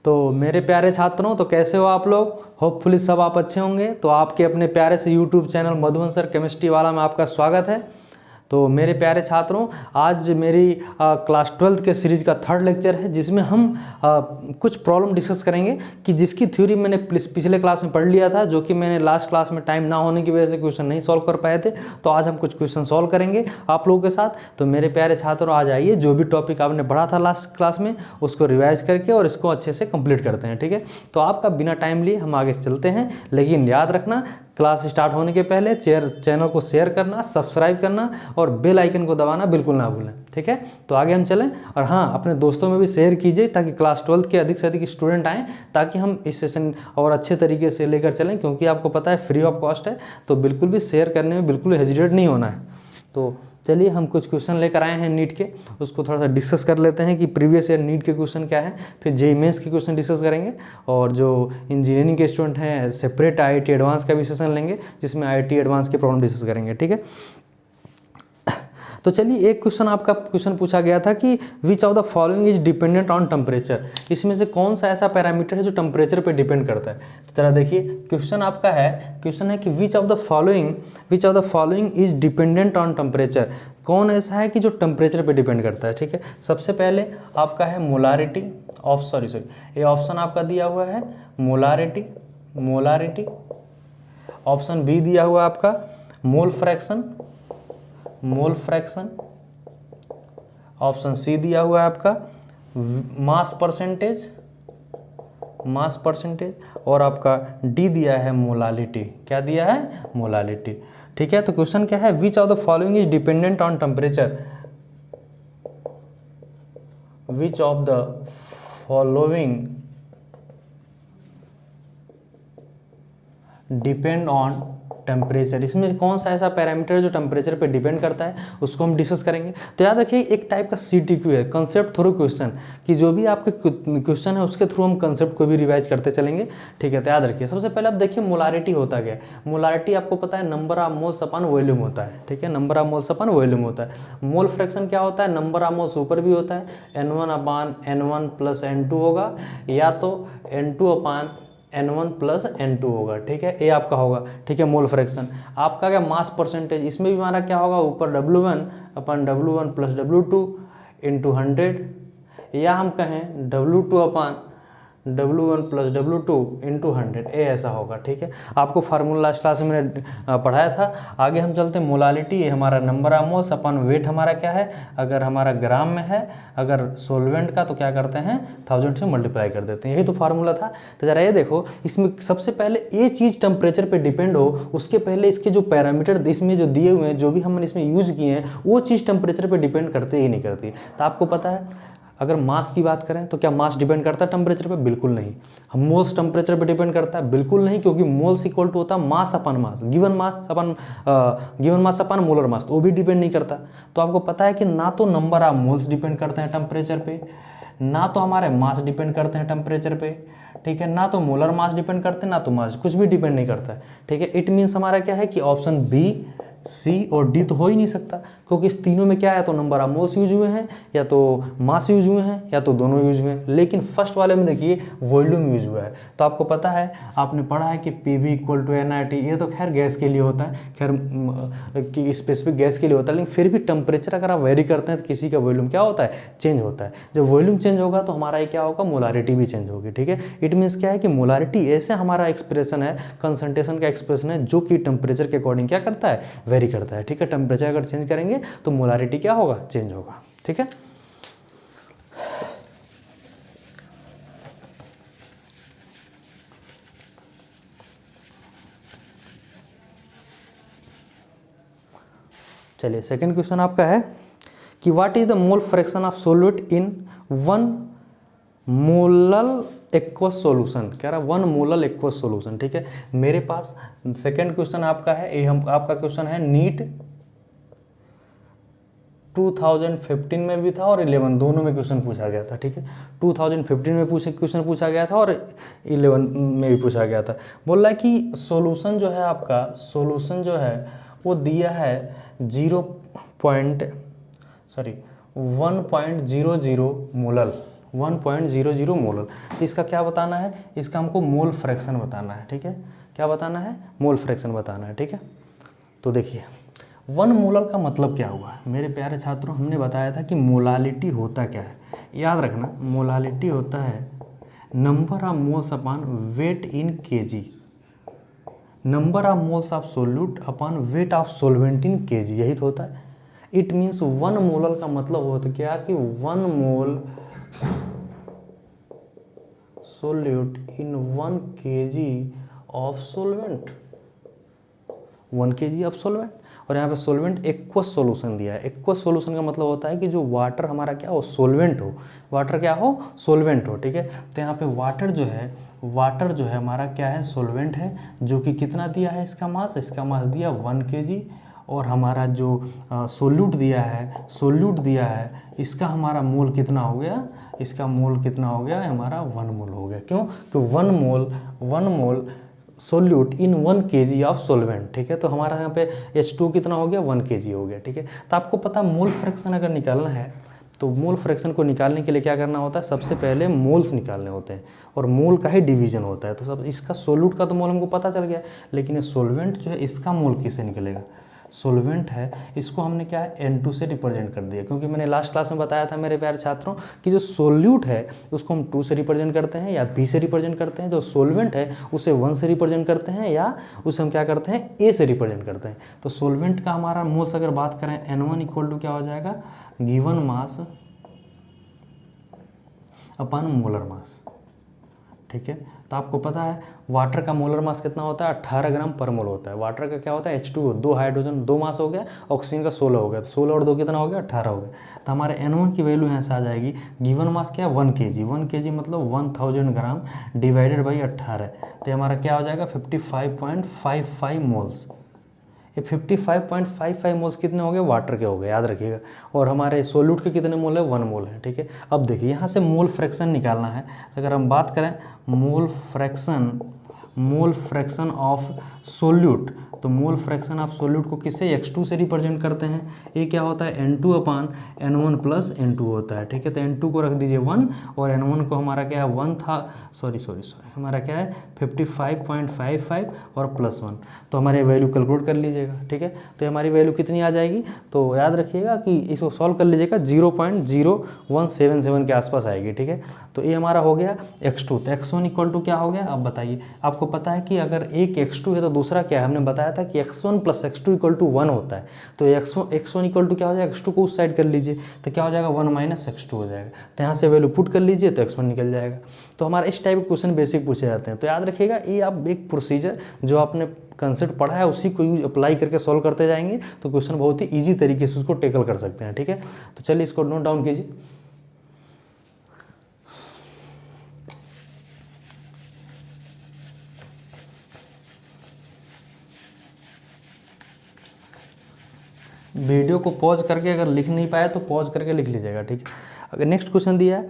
तो मेरे प्यारे छात्रों, तो कैसे हो आप लोग? होपफुली सब आप अच्छे होंगे। तो आपके अपने प्यारे से यूट्यूब चैनल मधुवन सर केमिस्ट्री वाला में आपका स्वागत है। तो मेरे प्यारे छात्रों, आज मेरी क्लास 12th के सीरीज़ का 3rd लेक्चर है, जिसमें हम कुछ प्रॉब्लम डिस्कस करेंगे कि जिसकी थ्योरी मैंने पिछले क्लास में पढ़ लिया था, जो कि मैंने लास्ट क्लास में टाइम ना होने की वजह से क्वेश्चन नहीं सॉल्व कर पाए थे। तो आज हम कुछ क्वेश्चन सॉल्व करेंगे आप लोगों के साथ। तो मेरे प्यारे छात्रों, आज आइए, जो भी टॉपिक आपने पढ़ा था लास्ट क्लास में उसको रिवाइज करके और इसको अच्छे से कंप्लीट करते हैं, ठीक है। तो आपका बिना टाइम लिए हम आगे चलते हैं, लेकिन याद रखना, क्लास स्टार्ट होने के पहले चैनल को शेयर करना, सब्सक्राइब करना और बेल आइकन को दबाना बिल्कुल ना भूलें, ठीक है। तो आगे हम चलें, और हाँ, अपने दोस्तों में भी शेयर कीजिए ताकि क्लास 12th के अधिक से अधिक स्टूडेंट आएँ, ताकि हम इस सेशन और अच्छे तरीके से लेकर चलें, क्योंकि आपको पता है फ्री ऑफ कॉस्ट है। तो बिल्कुल भी शेयर करने में बिल्कुल हेजिटेट नहीं होना है। तो चलिए, हम कुछ क्वेश्चन लेकर आए हैं नीट के, उसको थोड़ा सा डिस्कस कर लेते हैं कि प्रीवियस ईयर नीट के क्वेश्चन क्या है। फिर जेईई मेंस के क्वेश्चन डिस्कस करेंगे, और जो इंजीनियरिंग के स्टूडेंट हैं सेपरेट आईआईटी एडवांस का भी सेशन लेंगे, जिसमें आईआईटी एडवांस के प्रॉब्लम डिस्कस करेंगे, ठीक है। तो चलिए, एक क्वेश्चन आपका क्वेश्चन पूछा गया था कि which of the following is dependent on temperature. इसमें से कौन सा ऐसा पैरामीटर है जो टेम्परेचर पे डिपेंड करता है। तो जरा देखिए, क्वेश्चन आपका क्वेश्चन है कि which of the following is dependent on temperature. कौन ऐसा है कि जो टेम्परेचर पे डिपेंड करता है, ठीक है। सबसे पहले आपका है मोलारिटी, ये ऑप्शन आपका दिया हुआ है मोलारिटी। ऑप्शन बी दिया हुआ है आपका मोल फ्रैक्शन। ऑप्शन सी दिया हुआ है आपका मास परसेंटेज, और आपका डी दिया है मोलालिटी। क्या दिया है? मोलालिटी, ठीक है। तो क्वेश्चन क्या है? Which of the following is dependent on temperature. Which of the following depend on temperature. इसमें कौन सा ऐसा पैरामीटर है जो टेम्परेचर पे डिपेंड करता है, उसको हम डिस्कस करेंगे। तो याद रखिए, एक टाइप का CTQ है, कंसेप्ट थ्रू क्वेश्चन, कि जो भी आपके क्वेश्चन है उसके थ्रू हम कंसेप्ट को भी रिवाइज करते चलेंगे, ठीक है। तो याद रखिए, सबसे पहले आप देखिए मोलारिटी होता क्या है। मोलारिटी आपको पता है number of moles upon volume होता है, ठीक है। Number of moles upon volume होता है। मोल फ्रैक्शन क्या होता है? नंबर ऑफ मोल्स ऊपर भी होता है, N1/N1 + N2 होगा, या तो N2/N1 + N2 होगा, ठीक है। ये आपका होगा, ठीक है, मोल फ्रैक्शन। आपका क्या? Mass percentage. इसमें भी हमारा क्या होगा? ऊपर W1/W1 + W2 × 100, या हम कहें W1 + W2 × 100, ये ऐसा होगा, ठीक है। आपको फार्मूला लास्ट क्लास में मैंने पढ़ाया था। आगे हम चलते हैं, मोलालिटी, ये हमारा नंबर ऑफ मोल्स अपन वेट हमारा क्या है, अगर हमारा ग्राम में है, अगर सोलवेंट का तो क्या करते हैं, 1000 से मल्टीप्लाई कर देते हैं। यही तो फार्मूला था। तो जरा ये देखो, इसमें सबसे पहले ये चीज़ टेम्परेचर पे डिपेंड हो, उसके पहले इसके जो पैरामीटर इसमें जो दिए हुए हैं, जो भी हमने इसमें यूज़ किए हैं, वो चीज़ टेम्परेचर पे डिपेंड करते ही नहीं करती। तो आपको पता है, अगर मास की बात करें तो क्या मास डिपेंड करता है टेम्परेचर पे? बिल्कुल नहीं। हम मोल्स टेम्परेचर पे डिपेंड करता है? बिल्कुल नहीं, क्योंकि मोल्स इक्वल टू होता है मास अपन मास, गिवन मास अपन मोलर मास, तो वो भी डिपेंड नहीं करता। तो आपको पता है कि ना तो नंबर ऑफ मोल्स डिपेंड करते हैं टेम्परेचर पे, ना तो हमारे मास डिपेंड करते हैं टेम्परेचर पे, ठीक है, ना तो मोलर मास डिपेंड करते हैं, ना तो मास, कुछ भी डिपेंड नहीं करता है, ठीक है। इट मीन्स हमारा क्या है कि ऑप्शन बी, सी और डी तो हो ही नहीं सकता, क्योंकि इस तीनों में क्या है, तो नंबर ऑफ मोल्स यूज हुए हैं, या तो मास यूज हुए हैं, या तो दोनों यूज हुए हैं। लेकिन फर्स्ट वाले में देखिए वॉल्यूम यूज हुआ है। तो आपको पता है, आपने पढ़ा है कि PV = nRT। ये तो खैर गैस के लिए होता है, खैर कि स्पेसिफिक गैस के लिए होता है, लेकिन फिर भी टेम्परेचर अगर आप वेरी करते हैं तो किसी का वॉल्यूम क्या होता है, चेंज होता है। जब वॉल्यूम चेंज होगा तो हमारा ये क्या होगा, मोलारिटी भी चेंज होगी, ठीक है। इट मीन्स क्या है कि मोलारिटी ऐसे हमारा एक्सप्रेशन है, कंसंट्रेशन का एक्सप्रेशन है, जो कि टेम्परेचर के अकॉर्डिंग क्या करता है, वेरी करता है, ठीक है। टेम्परेचर अगर चेंज करेंगे तो मोलारिटी क्या होगा, चेंज होगा, ठीक है। चलिए, सेकंड क्वेश्चन आपका है कि what is the mole fraction of solute in 1 molal aqueous solution. कह रहा 1 मोलल एक्वस सॉल्यूशन, ठीक है। मेरे पास सेकंड क्वेश्चन आपका है, ये हम आपका क्वेश्चन है नीट 2015 में भी था और 11 दोनों में क्वेश्चन पूछा गया था, ठीक है। 2015 में क्वेश्चन पूछा गया था और 11 में भी पूछा गया था। बोल रहा है कि सॉल्यूशन जो है आपका, सॉल्यूशन जो है वो दिया है 1.00 मोलल, 1.00 मोलर। तो इसका क्या बताना है, इसका हमको मोल फ्रैक्शन बताना है, ठीक है। क्या बताना है, मोल फ्रैक्शन बताना है, ठीक है। तो देखिए 1 मोलर का मतलब क्या हुआ है मेरे प्यारे छात्रों, हमने बताया था कि मोलालिटी होता क्या है, याद रखना मोलालिटी होता है number of moles upon weight in KG, number of moles of solute upon weight of solvent in KG, यही तो होता है। इट मीन्स 1 मोलर का मतलब होता क्या कि 1 mole solute in 1 kg of solvent, 1 kg of solvent. और यहाँ पे सोलवेंट एक्वस सॉल्यूशन दिया है। एक्वस सॉल्यूशन का मतलब होता है कि जो वाटर हमारा क्या हो, सोलवेंट हो, वाटर क्या हो, सोलवेंट हो, ठीक है। तो यहाँ पे वाटर जो है हमारा क्या है, सोलवेंट है, जो कि कितना दिया है इसका मास दिया 1 kg। और हमारा जो सोल्यूट दिया है इसका हमारा मोल कितना हो गया, इसका मोल कितना हो गया, हमारा 1 मोल हो गया। क्यों, तो 1 mole solute in 1 kg of solvent, ठीक है। तो हमारा यहाँ पे H2 कितना हो गया, 1 kg हो गया, ठीक है। तो आपको पता मोल फ्रैक्शन अगर निकालना है तो मोल फ्रैक्शन को निकालने के लिए क्या करना होता है, सबसे पहले मोल्स निकालने होते हैं और मोल का ही डिवीजन होता है। तो सब इसका सोल्यूट का तो मोल हमको पता चल गया, लेकिन ये सोलवेंट जो है इसका मोल किससे निकलेगा, सोलवेंट है, इसको हमने क्या है N2 से रिप्रेजेंट कर दिया। क्योंकि मैंने लास्ट क्लास में बताया था मेरे प्यारे छात्रों कि जो सोल्यूट है उसको हम 2 से रिप्रेजेंट करते हैं या B से रिप्रेजेंट करते हैं, जो सोलवेंट है उसे 1 से रिप्रेजेंट करते हैं या उसे हम क्या करते हैं, A से रिप्रेजेंट करते हैं। तो सोलवेंट का हमारा मोल्स अगर बात करें N1 इक्वल टू क्या हो जाएगा, गिवन मास अपन मोलर मास, ठीक है। तो आपको पता है वाटर का मोलर मास कितना होता है, 18 ग्राम पर मोल होता है। वाटर का क्या होता है, H2O, 2 हाइड्रोजन 2 मास हो गया, ऑक्सीजन का 16 हो गया, तो 16 और 2 कितना हो गया, 18 हो गया। तो हमारे N1 की वैल्यू यहाँ से आ जाएगी, गिवन मास क्या है 1 kg, 1 kg मतलब 1000 ग्राम डिवाइडेड बाई 18। तो हमारा क्या हो जाएगा 55.55 मोल्स। ये 55.55 मोल्स कितने हो गए, वाटर के हो गए, याद रखिएगा। और हमारे सोल्यूट के कितने मोल है, 1 मोल है, ठीक है। अब देखिए यहाँ से मोल फ्रैक्शन निकालना है। अगर हम बात करें मोल फ्रैक्शन ऑफ सोल्यूट, तो मोल फ्रैक्शन ऑफ सोल्यूट को किससे, X2 से रिप्रेजेंट करते हैं। ये क्या होता है N2 अपान N1 प्लस N2 होता है, ठीक है। तो N2 को रख दीजिए 1 और N1 को हमारा क्या है 1 था, सॉरी हमारा क्या है 55.55 और प्लस 1। तो हमारे वैल्यू कैलकुलेट कर लीजिएगा, ठीक है। तो हमारी वैल्यू कितनी आ जाएगी, तो याद रखिएगा कि इसको सॉल्व कर लीजिएगा, 0.0177 के आसपास आएगी, ठीक है। तो ये हमारा हो गया X2। तो X1 इक्वल टू क्या हो गया, अब बताइए। आपको पता है कि अगर एक X2 है तो दूसरा क्या है, हमने बताया था कि X1 plus X2 equal to 1 होता है। तो X1 इक्वल टू क्या हो जाएगा, X2 को उस साइड कर लीजिए, तो क्या हो जाएगा 1 माइनस X2 हो जाएगा। तो यहाँ से वैल्यू पुट कर लीजिए तो X1 निकल जाएगा। तो हमारा इस टाइप के क्वेश्चन बेसिक पूछे जाते हैं। तो याद रखिएगा ये आप एक प्रोसीजर जो आपने कंसेप्ट पढ़ा है उसी को यूज अप्लाई करके सॉल्व करते जाएंगे तो क्वेश्चन बहुत ही ईजी तरीके से उसको टेकल कर सकते हैं, ठीक है। तो चलिए इसको नोट डाउन कीजिए। वीडियो को पॉज करके अगर लिख नहीं पाए तो पॉज करके लिख लीजिएगा, ठीक है। अगर नेक्स्ट क्वेश्चन दिया है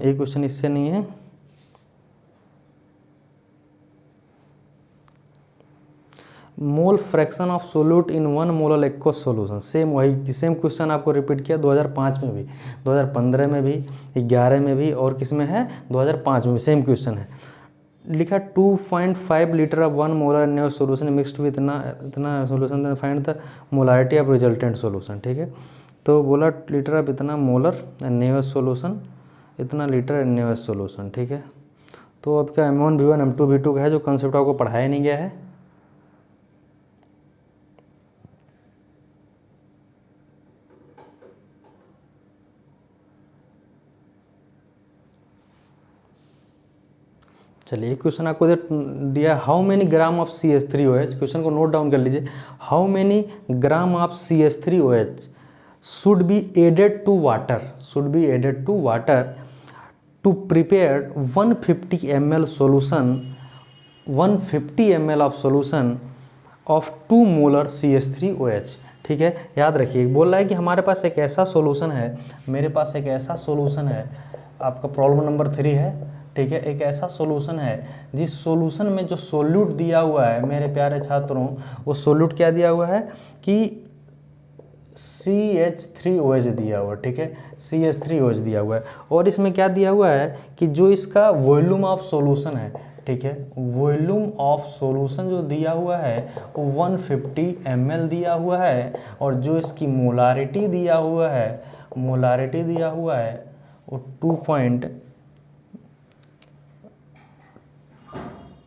एक क्वेश्चन इससे नहीं है, mole fraction of solute in 1 molar aqueous solution. Same question आपको रिपीट किया 2005 में भी, 2015 में भी, 11 में भी और किस में है 2005 में भी सेम क्वेश्चन है। लिखा 2.5 litre of 1 molar new solution mixed with इतना solution, find the molarity of resultant solution, ठीक है। तो बोला लीटर ऑफ इतना मोलर न्यूएस सोल्यूशन, इतना लीटर न्यूएस सोल्यूशन, ठीक है। तो अब क्या M1 V1 M2 V2 का है जो कंसेप्ट आपको पढ़ाया नहीं गया है। चलिए एक क्वेश्चन आपको दिया, how many gram of CH3OH, question को नोट डाउन कर लीजिए। How many gram of CH3OH should be added to water to prepare 150 ml solution 150 ml of solution of 2 molar CH3OH, ठीक है। याद रखिए बोल रहा है कि हमारे पास एक ऐसा सॉल्यूशन है, मेरे पास एक ऐसा सॉल्यूशन है, आपका प्रॉब्लम नंबर 3 है, ठीक है। एक ऐसा सॉल्यूशन है जिस सॉल्यूशन में जो सोल्यूट दिया हुआ है मेरे प्यारे छात्रों, वो सोल्यूट क्या दिया हुआ है कि CH3OH दिया हुआ है, ठीक है, CH3OH दिया हुआ है। और इसमें क्या दिया हुआ है कि जो इसका वॉल्यूम ऑफ सॉल्यूशन है, ठीक है, वॉल्यूम ऑफ सॉल्यूशन जो दिया हुआ है वो 150 ml दिया हुआ है, और जो इसकी मोलारिटी दिया हुआ है, मोलारिटी दिया हुआ है वो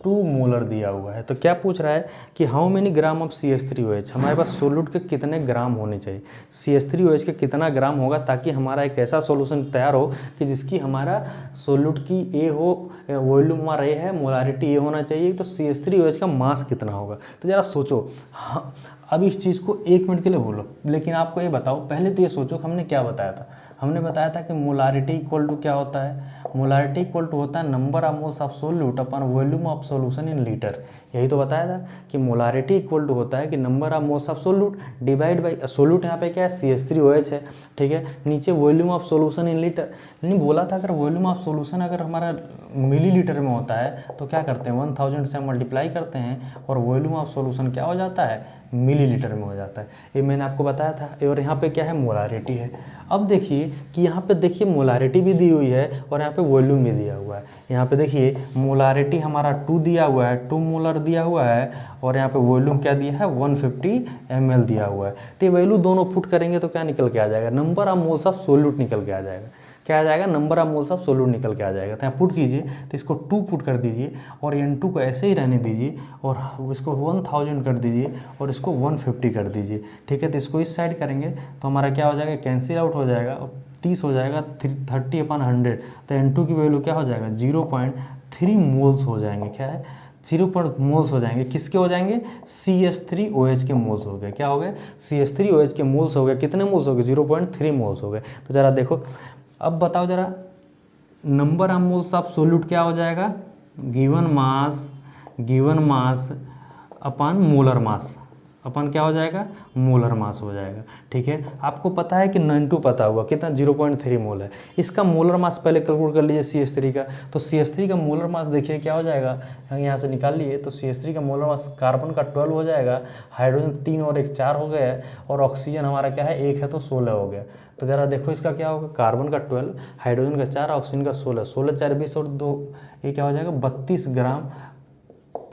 2 मोलर दिया हुआ है। तो क्या पूछ रहा है कि how many gram of CH3OH, हमारे पास सोल्यूट के कितने ग्राम होने चाहिए, CH3OH के कितना ग्राम होगा ताकि हमारा एक ऐसा सॉल्यूशन तैयार हो कि जिसकी हमारा सोल्यूट की ए हो, वॉल्यूम हमारा ए है, मोलारिटी ए होना चाहिए, तो CH3OH का मास कितना होगा। तो ज़रा सोचो, हाँ अब इस चीज़ को 1 मिनट के लिए बोलो, लेकिन आपको ये बताओ, पहले तो ये सोचो हमने क्या बताया था। हमने बताया था कि मोलारिटी इक्वल टू क्या होता है, मोलारिटी इक्वल टू होता है number of moles of solute upon volume of solution in litre. यही तो बताया था कि मोलारिटी इक्वल टू होता है कि number of moles of solute divide by solute, यहाँ पे क्या है CH3OH है, ठीक है, नीचे volume of solution in litre. नहीं बोला था अगर वॉल्यूम ऑफ सॉल्यूशन अगर हमारा मिलीलीटर में होता है तो क्या करते हैं 1000 से मल्टीप्लाई करते हैं और वॉल्यूम ऑफ सॉल्यूशन क्या हो जाता है मिलीलीटर में हो जाता है। ये मैंने आपको बताया था। और यहाँ पे क्या है मोलारिटी है। अब देखिए कि यहाँ पे देखिए मोलारिटी भी दी हुई है और यहाँ पे वॉल्यूम भी दिया हुआ है। यहाँ पे देखिए मोलारिटी हमारा 2 दिया हुआ है, 2 मोलर दिया हुआ है, और यहाँ पे वॉल्यूम क्या दिया है 150 ml दिया हुआ है। तो ये वैल्यू दोनों पुट करेंगे तो क्या निकल के आ जाएगा, number of moles of solute निकल के आ जाएगा। क्या आ जाएगा, number of moles of solute निकल के आ जाएगा। तो यहाँ पुट कीजिए, तो इसको 2 पुट कर दीजिए और N2 को ऐसे ही रहने दीजिए और इसको 1000 कर दीजिए और इसको 150 कर दीजिए, ठीक है। तो इसको इस साइड करेंगे तो हमारा क्या हो जाएगा, कैंसिल आउट हो जाएगा और 30 हो जाएगा, 30/100। तो N2 की वैल्यू क्या हो जाएगा 0.3 मोल्स हो जाएंगे। क्या है 0 मोल्स हो जाएंगे, किसके हो जाएंगे CH3OH के मोल्स हो गए। क्या हो गए CH3OH के मोल्स हो गए, कितने मोल्स हो गए 0.3 मोल्स हो गए। तो ज़रा देखो, अब बताओ ज़रा number of moles of solute क्या हो जाएगा, गिवन मास अपन मोलर मास, अपन क्या हो जाएगा मोलर मास हो जाएगा, ठीक है। आपको पता है कि N2 पता हुआ कितना 0.3 मोल है। इसका मोलर मास पहले कैलकुलेट कर लीजिए CH3 का। तो CH3 का मोलर मास देखिए क्या हो जाएगा, यहाँ से निकाल लिए तो CH3 का मोलर मास कार्बन का 12 हो जाएगा, हाइड्रोजन 3 और 1 4 हो गया, और ऑक्सीजन हमारा क्या है 1 है तो 16 हो गया। तो ज़रा देखो इसका क्या होगा, कार्बन का 12, हाइड्रोजन का 4, ऑक्सीजन का 16, 16 4 20 और 2, ये क्या हो जाएगा 32 ग्राम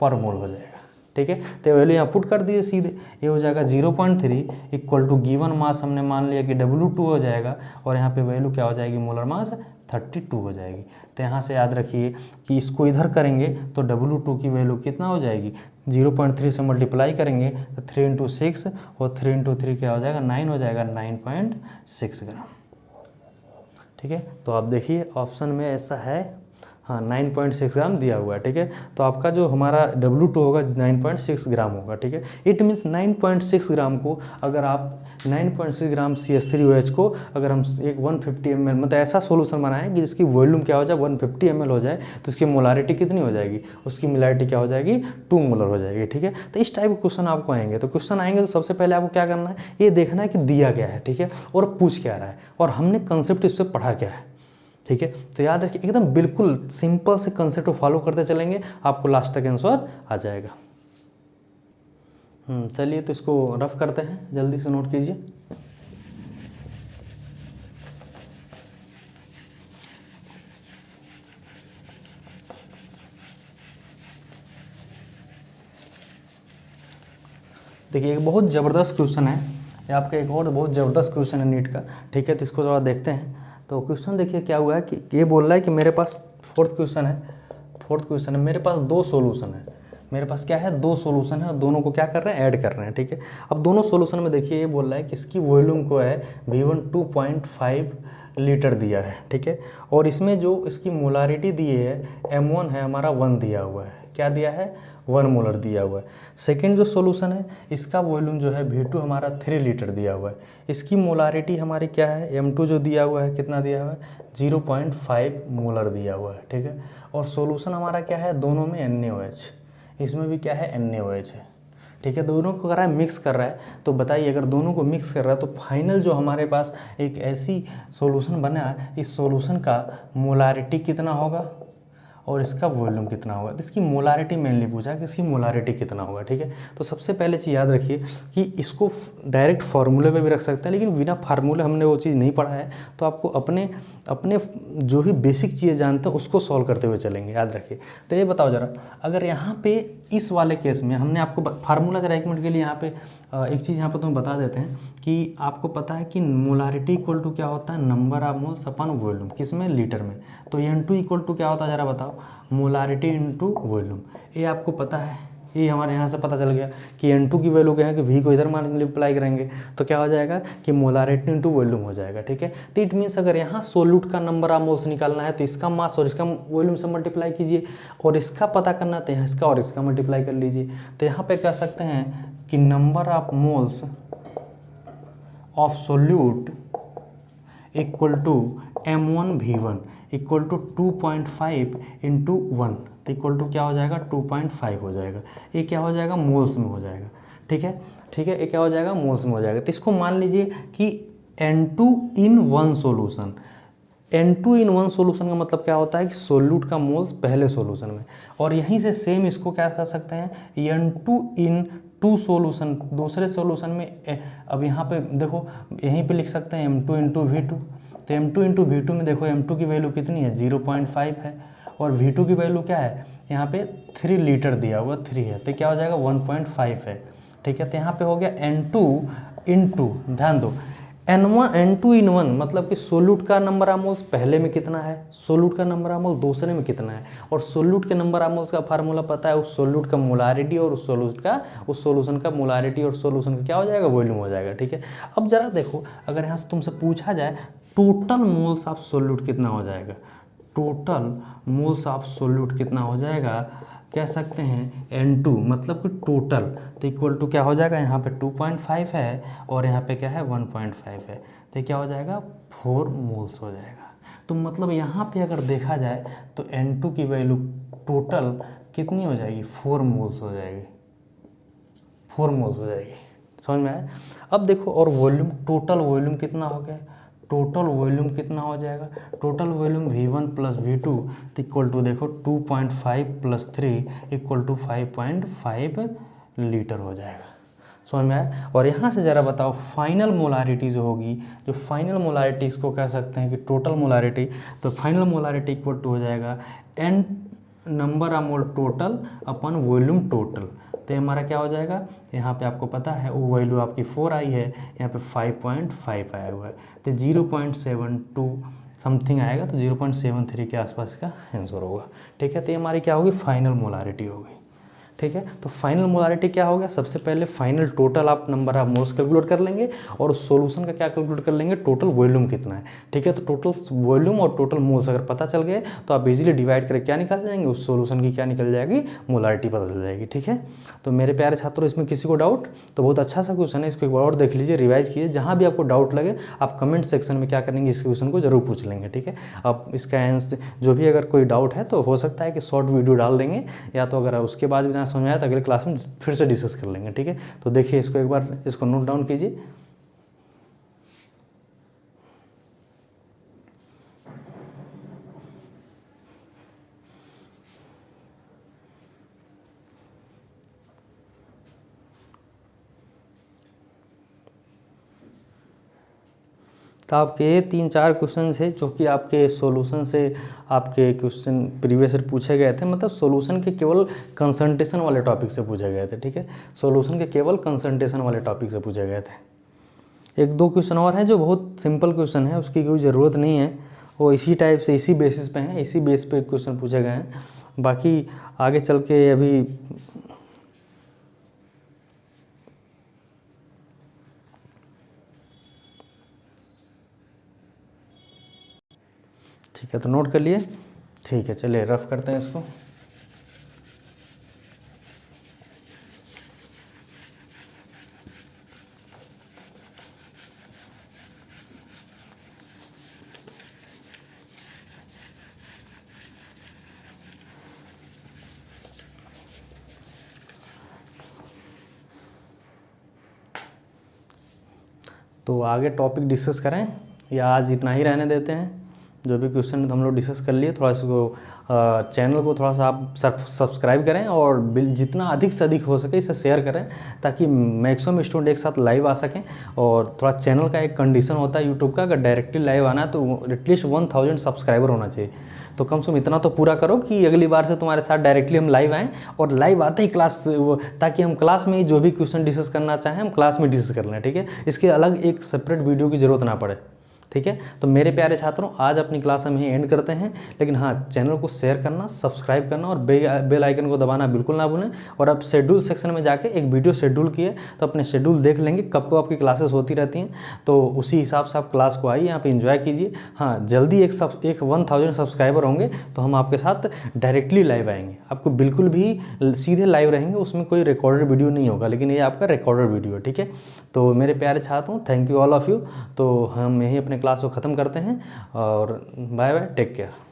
पर मोल हो जाएगा, ठीक है। तो वैल्यू यहाँ पुट कर दिए सीधे, ये हो जाएगा 0.3 इक्वल टू गिवन मास हमने मान लिया कि W2 हो जाएगा, और यहाँ पे वैल्यू क्या हो जाएगी मोलर मास 32 हो जाएगी। तो यहाँ से याद रखिए कि इसको इधर करेंगे तो W2 की वैल्यू कितना हो जाएगी, 0.3 से मल्टीप्लाई करेंगे तो 3 × 6 और 3 × 3 क्या हो जाएगा 9 हो जाएगा, 9.6 ग्राम, ठीक है। तो आप देखिए ऑप्शन में ऐसा है, हाँ 9.6 ग्राम दिया हुआ है, ठीक है। तो आपका जो हमारा W2 होगा 9.6 ग्राम होगा, ठीक है। इट मीन्स 9.6 ग्राम को अगर आप 9.6 ग्राम CH3OH को अगर हम एक 150 ml मतलब ऐसा सोल्यूशन बनाएं कि जिसकी वॉल्यूम क्या हो जाए 150 ml हो जाए, तो उसकी मोलारिटी कितनी हो जाएगी, उसकी मोलारिटी क्या हो जाएगी 2 मोलर हो जाएगी, ठीक है। तो इस टाइप के क्वेश्चन आपको आएंगे। तो क्वेश्चन आएंगे तो सबसे पहले आपको क्या करना है, ये देखना है कि दिया क्या है, ठीक है, और पूछ क्या रहा है और हमने कंसेप्ट इस पर पढ़ा क्या है, ठीक है। तो याद रखिए एकदम बिल्कुल सिंपल से कंसेप्ट को फॉलो करते चलेंगे, आपको लास्ट तक आंसर आ जाएगा। चलिए तो इसको रफ करते हैं, जल्दी से नोट कीजिए। देखिए एक बहुत ज़बरदस्त क्वेश्चन है, ये आपका एक और बहुत ज़बरदस्त क्वेश्चन है नीट का, ठीक है। तो इसको थोड़ा देखते हैं। तो क्वेश्चन देखिए क्या हुआ है कि ये बोल रहा है कि मेरे पास फोर्थ क्वेश्चन है, मेरे पास 2 सॉल्यूशन है, मेरे पास क्या है 2 सॉल्यूशन है और दोनों को क्या कर रहे हैं ऐड कर रहे हैं, ठीक है। अब दोनों सॉल्यूशन में देखिए ये बोल रहा है कि इसकी वॉल्यूम को है V1 2.5 लीटर दिया है, ठीक है। और इसमें जो इसकी मोलारिटी दी है M1 है हमारा 1 दिया हुआ है, क्या दिया है 1 मोलर दिया हुआ है। सेकेंड जो सॉल्यूशन है इसका वॉल्यूम जो है V2 हमारा 3 लीटर दिया हुआ है, इसकी मोलारिटी हमारी क्या है M2 जो दिया हुआ है कितना दिया हुआ है 0.5 मोलर दिया हुआ है, ठीक है। और सॉल्यूशन हमारा क्या है दोनों में NaOH, इसमें भी क्या है NaOH है, ठीक है। दोनों को कर रहा है मिक्स कर रहा है, तो बताइए अगर दोनों को मिक्स कर रहा है तो फाइनल जो हमारे पास एक ऐसी सॉल्यूशन बना है, इस सॉल्यूशन का मोलारिटी कितना होगा, और इसका वॉल्यूम कितना होगा। तो इसकी मोलारिटी मेनली पूछा कि इसकी मोलारिटी कितना होगा, ठीक है। तो सबसे पहले चीज़ याद रखिए कि इसको डायरेक्ट फार्मूले पे भी रख सकते हैं, लेकिन बिना फार्मूले हमने वो चीज़ नहीं पढ़ा है, तो आपको अपने अपने जो भी बेसिक चीज़ें जानते हैं उसको सॉल्व करते हुए चलेंगे, याद रखिए। तो ये बताओ ज़रा, अगर यहाँ पे इस वाले केस में हमने आपको फार्मूला जरा 1 मिनट के लिए यहाँ पे एक चीज़ यहाँ पर तुम्हें बता देते हैं कि आपको पता है कि मोलारिटी इक्वल टू क्या होता है, number of moles upon volume, किसमें, लीटर में। तो N2 इक्वल टू क्या होता है ज़रा बताओ, मोलारिटी इनटू वॉल्यूम। ये आपको पता है, ये हमारे यहाँ से पता चल गया कि N2 की वैल्यू क्या है कि V को इधर मल्टीप्लाई करेंगे तो क्या हो जाएगा कि मोलारिटी इनटू वॉल्यूम हो जाएगा, ठीक है। तो इट मीन्स अगर यहाँ सोल्यूट का नंबर ऑफ मोल्स निकालना है तो इसका मास और इसका वॉल्यूम से मल्टीप्लाई कीजिए, और इसका पता करना है तो यहाँ इसका और इसका मल्टीप्लाई कर लीजिए। तो यहाँ पे कह सकते हैं कि number of moles of solute equal to M1V1 equal to 2.5 into 1, तो इक्वल टू क्या हो जाएगा, 2.5 हो जाएगा। ये क्या हो जाएगा, मोल्स में हो जाएगा, ठीक है, ठीक है। ये क्या हो जाएगा, मोल्स में हो जाएगा। तो इसको मान लीजिए कि N2 in one solution. N2 in one solution का मतलब क्या होता है कि सोल्यूट का मोल्स पहले सोल्यूशन में, और यहीं से सेम इसको क्या कर सकते हैं, N2 इन टू सोल्यूशन, दूसरे सोल्यूशन में। अब यहाँ पे देखो, यहीं पे लिख सकते हैं M2 इंटू V2। तो M2 इंटू V2 में देखो M2 की वैल्यू कितनी है, 0.5 है, और V2 की वैल्यू क्या है, यहाँ पे 3 लीटर दिया हुआ 3 है, तो क्या हो जाएगा 1.5 है, ठीक है। तो यहाँ पे हो गया N2 इंटू, ध्यान दो, N2 इन वन मतलब कि सोल्यूट का नंबर ऑफ मोल्स पहले में कितना है, सोल्यूट का नंबर ऑफ मोल्स दूसरे में कितना है, और सोल्यूट के नंबर ऑफ मोल्स का फार्मूला पता है, उस सोल्यूट का मोलारिटी और उस सोल्यूशन का मोलारिटी और सोल्यूशन का क्या हो जाएगा, वॉल्यूम हो जाएगा, ठीक है। अब जरा देखो, अगर यहाँ से तुमसे पूछा जाए टोटल मोल्स ऑफ सोल्यूट कितना हो जाएगा, टोटल मोल्स ऑफ सोल्यूट कितना हो जाएगा, कह सकते हैं N2 मतलब कि टोटल, तो इक्वल टू क्या हो जाएगा, यहाँ पे 2.5 है और यहाँ पे क्या है 1.5 है, तो क्या हो जाएगा 4 मोल्स हो जाएगा। तो मतलब यहाँ पे अगर देखा जाए तो N2 की वैल्यू टोटल कितनी हो जाएगी, 4 मोल्स हो जाएगी, 4 मोल्स हो जाएगी, समझ में आया। अब देखो, और वॉल्यूम, टोटल वॉल्यूम कितना हो गया, टोटल वॉल्यूम कितना हो जाएगा, total volume V1 plus V2 equal to देखो 2.5 प्लस 3 इक्वल टू 5.5 लीटर हो जाएगा, समझ में आया। और यहाँ से ज़रा बताओ फाइनल मोलारिटी जो होगी, जो फाइनल मोलारिटी इसको कह सकते हैं कि टोटल मोलारिटी, तो फाइनल मोलारिटी इक्वल टू हो जाएगा N number of mole total upon volume total. तो हमारा क्या हो जाएगा, यहाँ पे आपको पता है वो वैल्यू आपकी 4 आई है, यहाँ पे 5.5 आया हुआ है, तो 0.72 समथिंग आएगा, तो 0.73 के आसपास का आंसर होगा, ठीक है। तो ये हमारी क्या होगी, फाइनल मोलारिटी होगी, ठीक है। तो फाइनल मोलारिटी क्या हो गया, सबसे पहले फाइनल टोटल आप नंबर ऑफ मोल्स कैलकुलेट कर लेंगे, और उस सोल्यूशन का क्या कैलकुलेट कर लेंगे, टोटल वॉल्यूम कितना है, ठीक है। तो टोटल वॉल्यूम और टोटल मोल्स अगर पता चल गए तो आप इजीली डिवाइड करके क्या निकाल जाएंगे, उस सोल्यूशन की क्या निकल जाएगी, मोलारिटी पता चल जाएगी, ठीक है। तो मेरे प्यारे छात्रों, इसमें किसी को डाउट, तो बहुत अच्छा सा क्वेश्चन है, इसको एक बार और देख लीजिए, रिवाइज कीजिए, जहाँ भी आपको डाउट लगे आप कमेंट सेक्शन में क्या करेंगे, इस क्वेश्चन को जरूर पूछ लेंगे, ठीक है। अब इसका आंसर जो भी अगर कोई डाउट है तो हो सकता है कि शॉर्ट वीडियो डाल देंगे, या तो अगर उसके बाद भी ना समझ में आया तो अगले क्लास में फिर से डिस्कस कर लेंगे, ठीक है। तो देखिए इसको एक बार, इसको नोट डाउन कीजिए। तो आपके 3-4 क्वेश्चन है जो कि आपके सॉल्यूशन से, आपके क्वेश्चन प्रीवियस ईयर पूछे गए थे, मतलब सॉल्यूशन के केवल कंसंट्रेशन वाले टॉपिक से पूछे गए थे, ठीक है। सॉल्यूशन के केवल कंसंट्रेशन वाले टॉपिक से पूछे गए थे। 1-2 क्वेश्चन और हैं जो बहुत सिंपल क्वेश्चन है, उसकी कोई ज़रूरत नहीं है, वो इसी टाइप से, इसी बेसिस पे हैं, इसी बेस पे क्वेश्चन पूछे गए हैं। बाकी आगे चल के अभी ठीक है, तो नोट कर लिए, ठीक है, चलिए रफ करते हैं इसको। तो आगे टॉपिक डिस्कस करें या आज इतना ही रहने देते हैं। जो भी क्वेश्चन हम लोग डिस्कस कर लिए, थोड़ा इसको चैनल को थोड़ा सा आप सब्सक्राइब करें और जितना अधिक से अधिक हो सके इसे शेयर करें, ताकि मैक्सिमम स्टूडेंट एक साथ लाइव आ सकें। और थोड़ा चैनल का एक कंडीशन होता है यूट्यूब का, अगर डायरेक्टली लाइव आना है तो एटलीस्ट 1000 सब्सक्राइबर होना चाहिए। तो कम से कम इतना तो पूरा करो कि अगली बार से तुम्हारे साथ डायरेक्टली हम लाइव आएँ, और लाइव आते ही क्लास ताकि हम क्लास में ही जो भी क्वेश्चन डिस्कस करना चाहें हम क्लास में डिस्कस कर लें, ठीक है। इसके अलग एक सेपरेट वीडियो की ज़रूरत ना पड़े, ठीक है। तो मेरे प्यारे छात्रों, आज अपनी क्लास हम यहीं एंड करते हैं, लेकिन हाँ, चैनल को शेयर करना, सब्सक्राइब करना और बेल आइकन को दबाना बिल्कुल ना भूलें। और अब शेड्यूल सेक्शन में जाके एक वीडियो शेड्यूल किए, तो अपने शेड्यूल देख लेंगे कब कब आपकी क्लासेस होती रहती हैं, तो उसी हिसाब से आप क्लास को आइए, यहाँ पे एंजॉय कीजिए। हाँ, जल्दी एक 1000 सब्सक्राइबर होंगे तो हम आपके साथ डायरेक्टली लाइव आएंगे, आपको बिल्कुल भी सीधे लाइव रहेंगे, उसमें कोई रिकॉर्डेड वीडियो नहीं होगा, लेकिन ये आपका रिकॉर्डेड वीडियो है, ठीक है। तो मेरे प्यारे छात्रों, thank you all of you. तो हम यहीं अपने क्लास को ख़त्म करते हैं, और बाय बाय, टेक केयर।